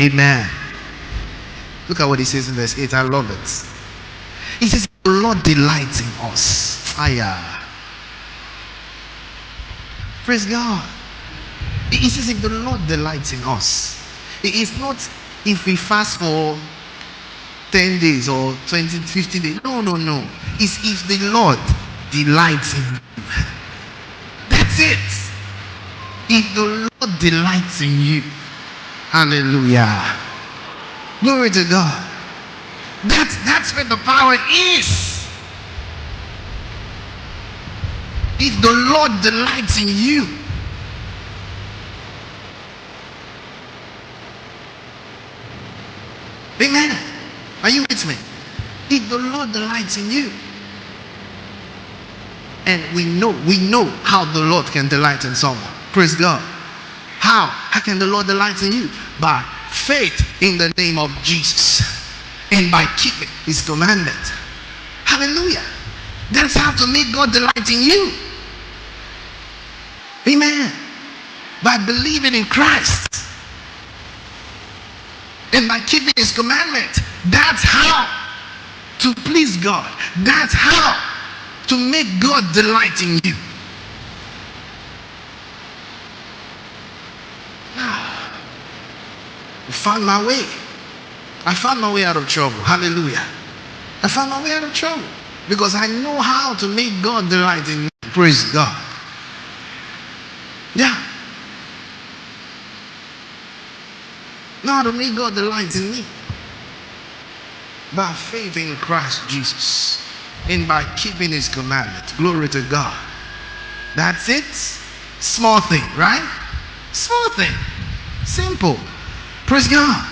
Amen. Look at what he says in verse 8. I love it. He says, the Lord delights in us. Fire. Praise God. He says, if the Lord delights in us, it's not if we fast for 10 days or 20, 15 days. No, no, no. It's if the Lord delights in you. That's it. If the Lord delights in you. Hallelujah. Glory to God. That's where the power is. If the Lord delights in you. Amen. Are you with me? If the Lord delights in you. And we know how the Lord can delight in someone. Praise God. How can the Lord delight in you? By faith in the name of Jesus. And by keeping his commandment. Hallelujah. That's how to make God delight in you. Amen. By believing in Christ. And by keeping his commandment. That's how to please God. That's how to make God delight in you. I found my way. I found my way out of trouble. Hallelujah. I found my way out of trouble. Because I know how to make God delight in me. Praise God. Yeah. Know how to make God delight in me. By faith in Christ Jesus. And by keeping his commandments. Glory to God. That's it. Small thing, right? Small thing. Simple. Praise God.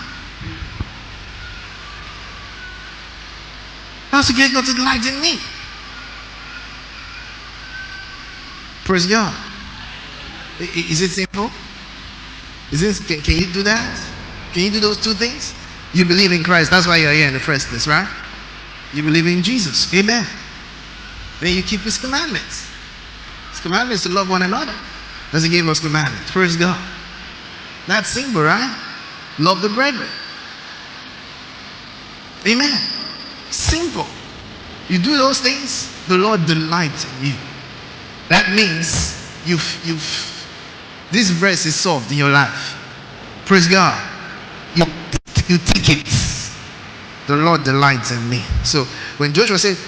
How to get God to delight in me? Praise God. Is it simple? Can you do that? Can you do those two things? You believe in Christ. That's why you're here in the first place, right? You believe in Jesus. Amen. Then you keep his commandments. His commandments to love one another. Does he give us commandments? Praise God. That's simple, right? Love the brethren. Amen. Simple. You do those things, the Lord delights in you. That means this verse is solved in your life. Praise God. You take it. The Lord delights in me. So when Joshua said,